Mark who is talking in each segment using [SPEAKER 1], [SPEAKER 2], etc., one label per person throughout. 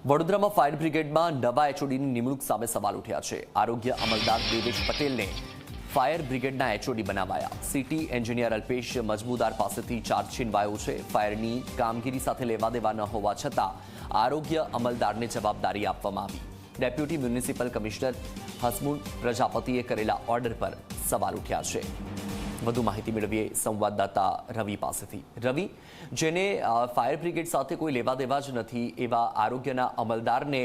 [SPEAKER 1] વડોદરામાં ફાયર બ્રિગેડમાં નવા એચઓડીની નિમણૂક સામે સવાલ ઉઠ્યા છે। આરોગ્ય અમલદાર દેવેશ પટેલને ફાયર બ્રિગેડના એચઓડી બનાવાયા। સિટી એન્જિનિયર અલ્પેશ મજમુદાર પાસેથી ચાર્જ છીનવાયો છે। ફાયરની કામગીરી સાથે લેવા દેવા ન હોવા છતાં આરોગ્ય અમલદારને જવાબદારી આપવામાં આવી। ડેપ્યુટી મ્યુનિસિપલ કમિશનર હસમુન પ્રજાપતિએ કરેલા ઓર્ડર પર સવાલ ઉઠ્યા છે। વધુ માહિતી મેળવીએ સંવાદદાતા રવિ પાસેથી। રવિ, જેને ફાયર બ્રિગેડ સાથે કોઈ લેવા દેવા જ નથી એવા આરોગ્યના અમલદારને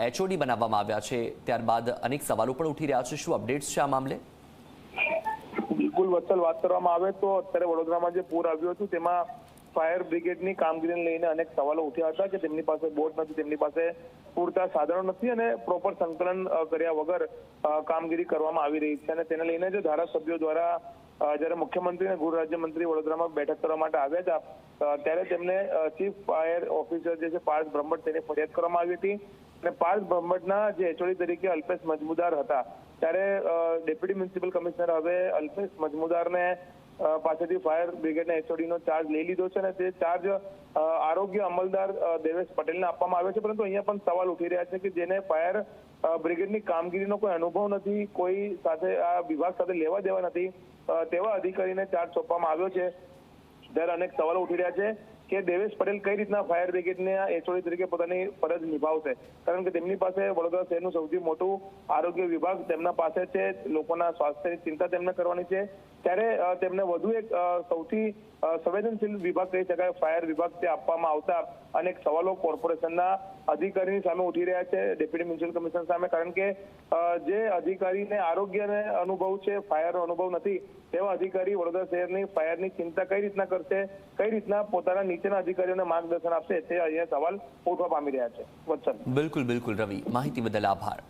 [SPEAKER 1] એચઓડી બનાવવામાં આવ્યા છે, ત્યારબાદ અનેક સવાલો પણ ઉઠી રહ્યા છે। શું અપડેટ્સ છે આ મામલે?
[SPEAKER 2] બિલકુલ વત્સલ, વાત કરવામાં આવે તો અત્યારે વડોદરામાં જે પૂર આવ્યું હતું તેમાં ફાયર બ્રિગેડની કામગીરીને લઈને અનેક સવાલો ઉઠ્યા હતા કે તેમની પાસે બોટ નથી, તેમની પાસે પૂરતા સાધનો નથી અને પ્રોપર સંકલન કર્યા વગર કામગીરી કરવામાં આવી રહી છે। અને તેને લઈને જે ધારાસભ્યો દ્વારા જ્યારે મુખ્યમંત્રી અને ગૃહ રાજ્યમંત્રી વડોદરામાં બેઠક કરવા માટે આવ્યા હતા ત્યારે તેમને ચીફ ફાયર ઓફિસર જે છે પાર્થ બ્રહ્મભટ્ટ તેની ફરિયાદ કરવામાં આવી હતી। અને પાર્થ બ્રહ્મભટ્ટના જે એચઓડી તરીકે અલ્પેશ મજમુદાર હતા ત્યારે ડેપ્યુટી મ્યુનિસિપલ કમિશનર હવે અલ્પેશ મજમુદારને પાસેથી ફાયર બ્રિગેડના એચઓડીનો ચાર્જ લઈ લીધો છે અને તે ચાર્જ આરોગ્ય અમલદાર દેવેશ પટેલને આપવામાં આવ્યો છે। પરંતુ અહીંયા પણ સવાલ ઉઠી રહ્યા છે કે જેને ફાયર બ્રિગેડની કામગીરીનો કોઈ અનુભવ નથી, કોઈ સાથે આ વિભાગ સાથે લેવા દેવા નથી, તેવા અધિકારીને ચાર્જ સોંપવામાં આવ્યો છે। ત્યારે અનેક સવાલો ઉઠી રહ્યા છે કે દેવેશ પટેલ કઈ રીતના ફાયર બ્રિગેડના એચઓડી તરીકે પોતાની ફરજ નિભાવશે, કારણ કે તેમની પાસે વડોદરા શહેરનું સૌથી મોટું આરોગ્ય વિભાગ તેમના પાસે છે, લોકોના સ્વાસ્થ્યની ચિંતા તેમને કરવાની છે। ત્યારે તેમને વધુ એક સૌથી સંવેદનશીલ વિભાગ કહી શકાય ફાયર વિભાગ તે આપવામાં આવતા અનેક સવાલો કોર્પોરેશનના અધિકારીની સામે ઉઠી રહ્યા છે, ડેપ્યુટી મ્યુનિસિપલ કમિશનર સામે, કારણ કે જે અધિકારીને આરોગ્યને અનુભવ છે, ફાયરનો અનુભવ નથી, તેવા અધિકારી વડોદરા શહેરની ફાયરની ચિંતા કઈ રીતના કરશે, કઈ રીતના પોતાના નીચેના અધિકારીઓને માર્ગદર્શન આપશે, તે અહીંયા સવાલ ઉઠવા પામી રહ્યા છે। વત્સલ,
[SPEAKER 1] બિલકુલ રવિ, માહિતી બદલ આભાર।